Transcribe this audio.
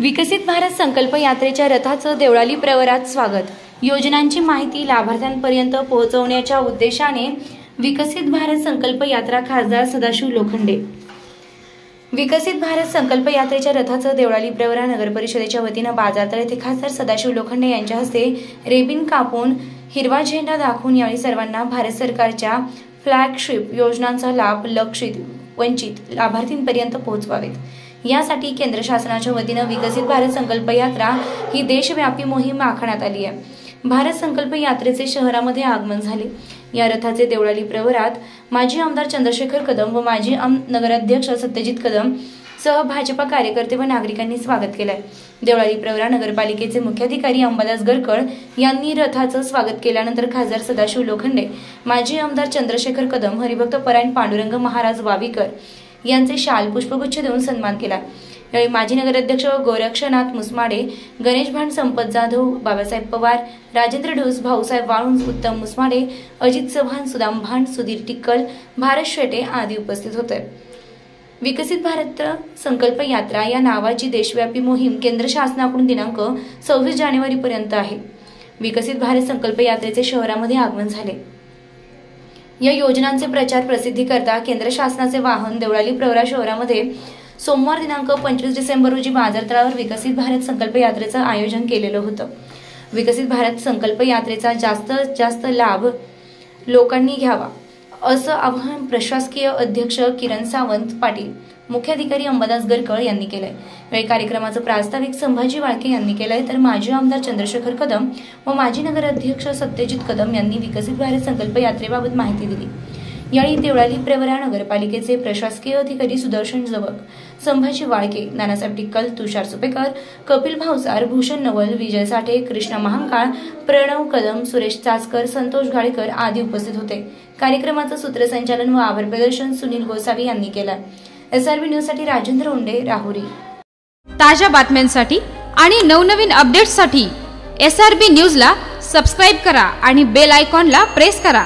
विकसित भारत संकल्प यात्रेच्या रथाचं देवळाली प्रवरात स्वागत। योजनांची माहिती लाभार्थ्यांपर्यंत पोहोचवण्याच्या उद्देशाने विकसित भारत संकल्प यात्रा खासदार सदाशिव लोखंडे। विकसित भारत संकल्प यात्रेच्या रथाचं देवळाली प्रवरा नगर परिषदेच्या वतीने बाजारतळ येथे खासदार सदाशिव लोखंडे यांच्या हस्ते रेबिन कापून हिरवा झेंडा दाखवून यावेळी सर्वांना भारत सरकारच्या फ्लॅगशिप योजनांचा लाभ लक्षित वंचित लाभार्थींपर्यंत पोहोचवावेत यासाठी केंद्र शासनाच्या वतीने विकसित भारत संकल्प यात्रा ही देशव्यापी मोहीम आखण्यात आली आहे। भारत संकल्प यात्रेचे शहरामध्ये आगमन झाले। या रथाचे देवळाली प्रवरात माजी आमदार चंद्रशेखर कदम व माजी नगराध्यक्ष सत्यजित कदम सह भाजपा कार्यकर्ते व नागरिकांनी स्वागत केले। देवळाली प्रवरा नगरपालिकेचे मुख्याधिकारी अंबादास गरकड यांनी रथाचं स्वागत केल्यानंतर खासदार सदाशिव लोखंडे, माजी आमदार चंद्रशेखर कदम, हरिभक्त परायण पांडुरंग महाराज वावीकर यांचे शाल पुष्पगुच्छ देऊन सन्मान केला। यावेळी माजी नगराध्यक्ष गोरक्षनाथ मुसमाडे, गणेश भांड, संपत जाधव, बाबासाहेब पवार, राजेंद्र ढोस, भाऊसाहेब वाळुंज, उत्तम मुसमाडे, अजित चव्हाण, सुदाम भांड, सुधीर टिक्कल, भारत शेटे आदी उपस्थित होते। विकसित भारत संकल्प यात्रा या नावाची देशव्यापी मोहीम केंद्र शासनाकडून दिनांक 26 जानेवारी पर्यंत आहे। विकसित भारत संकल्प यात्रेचे शहरामध्ये आगमन झाले। या योजनांचे प्रचार प्रसिद्धी करता केंद्र शासनाचे वाहन देवळाली प्रवरा शहरामध्ये सोमवार दिनांक 25 डिसेंबर रोजी बाजारतळावर विकसित भारत संकल्प यात्रेचं आयोजन केलेलं होतं। विकसित भारत संकल्प यात्रेचा जास्तीत जास्त लाभ लोकांनी घ्यावा असं आवाहन प्रशासकीय अध्यक्ष किरण सावंत पाटील, मुख्याधिकारी अंबादास गरकड यांनी केलंय। यावेळी कार्यक्रमाचं प्रास्ताविक संभाजी वाळके यांनी केलंय तर माजी आमदार चंद्रशेखर कदम व माजी नगराध्यक्ष सत्यजित कदम यांनी विकसित भारत संकल्प यात्रेबाबत माहिती दिली। यावेळी देवळाली प्रवरा नगरपालिकेचे प्रशासकीय अधिकारी सुदर्शन जवक, संभाजी वाळके, नानासाहेब टिक्कल, तुषार सुपेकर, कपिल भावसार, भूषण नवल, विजय साठे, कृष्णा महांकाळ, प्रणव कदम, सुरेश चाचकर, संतोष गाळेकर आदी उपस्थित होते। कार्यक्रमाचं सूत्रसंचालन व आभार प्रदर्शन सुनील गोसावी यांनी केलं। SRB न्यूज साठी राजेंद्र उंडे, राहुरी। ताज्या बातम्यांसाठी आणि नवनवीन अपडेट्ससाठी SRB न्यूजला सबस्क्राइब करा आणि बेल आयकॉनला प्रेस करा।